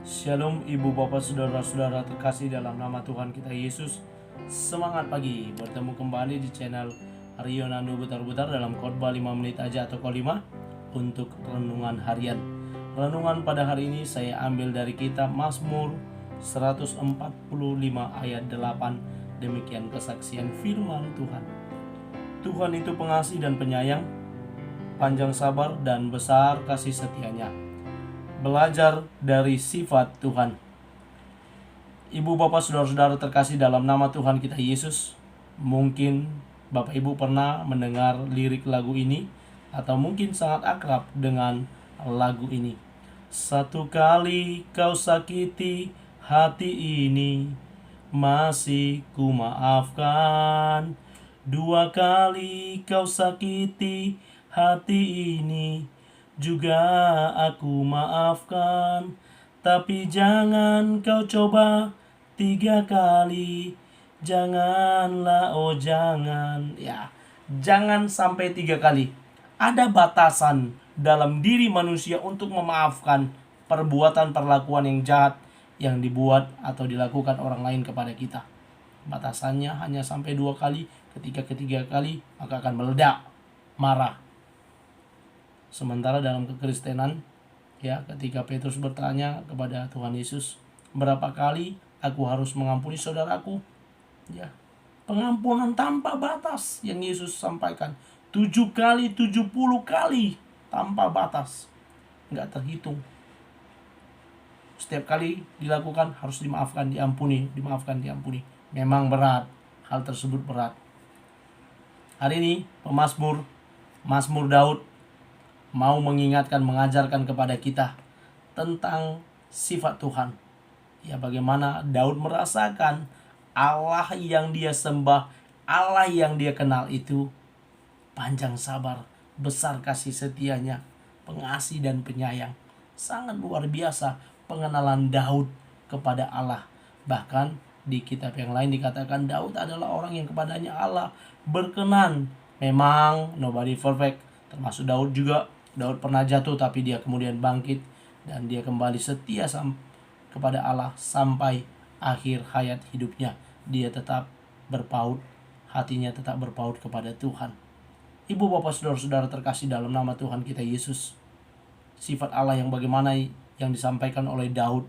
Shalom ibu bapak saudara-saudara terkasih dalam nama Tuhan kita Yesus. Semangat pagi, bertemu kembali di channel Rio Nando Butar-Butar dalam khotbah 5 menit aja atau Kolima untuk renungan harian. Renungan pada hari ini saya ambil dari kitab Mazmur 145 ayat 8. Demikian kesaksian firman Tuhan. Tuhan itu pengasih dan penyayang, panjang sabar dan besar kasih setianya. Belajar dari sifat Tuhan. Ibu bapak saudara-saudara terkasih dalam nama Tuhan kita Yesus, mungkin bapak ibu pernah mendengar lirik lagu ini atau mungkin sangat akrab dengan lagu ini. Satu kali kau sakiti hati ini, masih ku maafkan. Dua kali kau sakiti hati ini, juga aku maafkan. Tapi jangan kau coba 3 kali. Janganlah, oh jangan. Ya, jangan sampai 3 kali. Ada batasan dalam diri manusia untuk memaafkan perbuatan perlakuan yang jahat yang dibuat atau dilakukan orang lain kepada kita. Batasannya hanya sampai 2 kali. Ketika ketiga kali maka akan meledak, marah. Sementara dalam kekristenan, ya, ketika Petrus bertanya kepada Tuhan Yesus, berapa kali aku harus mengampuni saudaraku? Ya, pengampunan tanpa batas yang Yesus sampaikan. 7 kali, 70 kali tanpa batas, nggak terhitung. Setiap kali dilakukan harus dimaafkan, diampuni, dimaafkan, diampuni. Memang berat, hal tersebut berat. Hari ini Mazmur Daud mau mengingatkan, mengajarkan kepada kita tentang sifat Tuhan. Ya, bagaimana Daud merasakan Allah yang dia sembah, Allah yang dia kenal itu panjang sabar, besar kasih setianya, pengasih dan penyayang. Sangat luar biasa pengenalan Daud kepada Allah. Bahkan di kitab yang lain dikatakan Daud adalah orang yang kepadanya Allah berkenan. Memang nobody perfect, termasuk Daud juga. Daud pernah jatuh tapi dia kemudian bangkit dan dia kembali setia kepada Allah sampai akhir hayat hidupnya. Dia tetap berpaut, hatinya tetap berpaut kepada Tuhan. Ibu bapak saudara-saudara terkasih dalam nama Tuhan kita Yesus, sifat Allah yang bagaimana yang disampaikan oleh Daud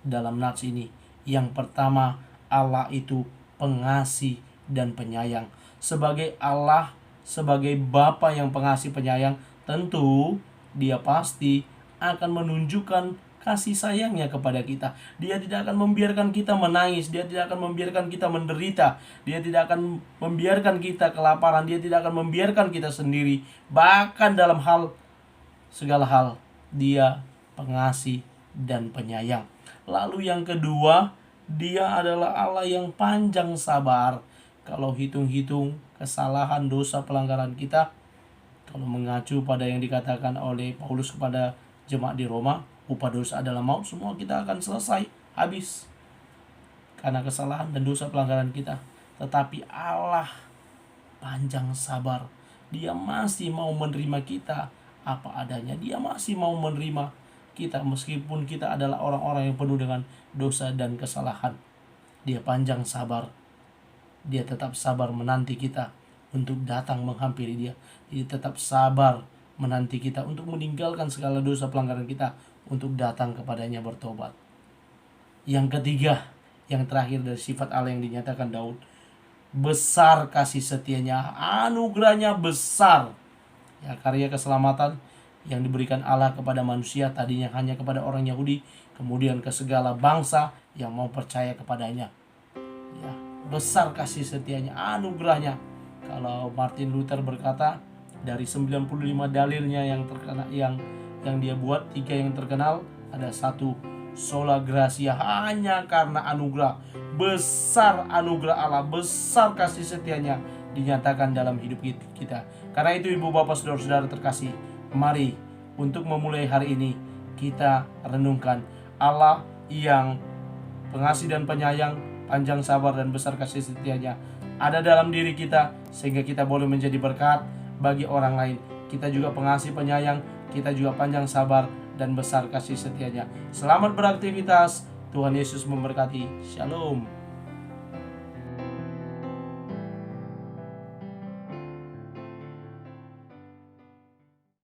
dalam nats ini. Yang pertama, Allah itu pengasih dan penyayang. Sebagai Allah, sebagai Bapa yang pengasih penyayang, tentu dia pasti akan menunjukkan kasih sayangnya kepada kita. Dia tidak akan membiarkan kita menangis, dia tidak akan membiarkan kita menderita, dia tidak akan membiarkan kita kelaparan, dia tidak akan membiarkan kita sendiri. Bahkan dalam segala hal, dia pengasih dan penyayang. Lalu yang kedua, dia adalah Allah yang panjang sabar. Kalau hitung-hitung kesalahan, dosa, pelanggaran kita, kalau mengacu pada yang dikatakan oleh Paulus kepada jemaat di Roma, upah dosa adalah maut, semua kita akan selesai, habis karena kesalahan dan dosa pelanggaran kita. Tetapi Allah panjang sabar. Dia masih mau menerima kita apa adanya. Dia masih mau menerima kita meskipun kita adalah orang-orang yang penuh dengan dosa dan kesalahan. Dia panjang sabar. Dia tetap sabar menanti kita untuk datang menghampiri dia. Dia tetap sabar menanti kita untuk meninggalkan segala dosa pelanggaran kita, untuk datang kepadanya bertobat. Yang ketiga, yang terakhir dari sifat Allah yang dinyatakan Daud, besar kasih setianya, anugerahnya besar. Ya, karya keselamatan yang diberikan Allah kepada manusia tadinya hanya kepada orang Yahudi, kemudian ke segala bangsa yang mau percaya kepadanya. Ya, besar kasih setianya, anugerahnya. Kalau Martin Luther berkata, dari 95 dalilnya yang terkenal, yang dia buat, 3 yang terkenal, ada 1, sola gratia, hanya karena anugerah. Besar anugerah Allah, besar kasih setianya dinyatakan dalam hidup kita. Karena itu ibu bapak saudara-saudara terkasih, mari untuk memulai hari ini kita renungkan Allah yang pengasih dan penyayang, panjang sabar dan besar kasih setianya ada dalam diri kita, sehingga kita boleh menjadi berkat bagi orang lain. Kita juga pengasih penyayang, kita juga panjang sabar dan besar kasih setianya. Selamat beraktivitas. Tuhan Yesus memberkati. Shalom.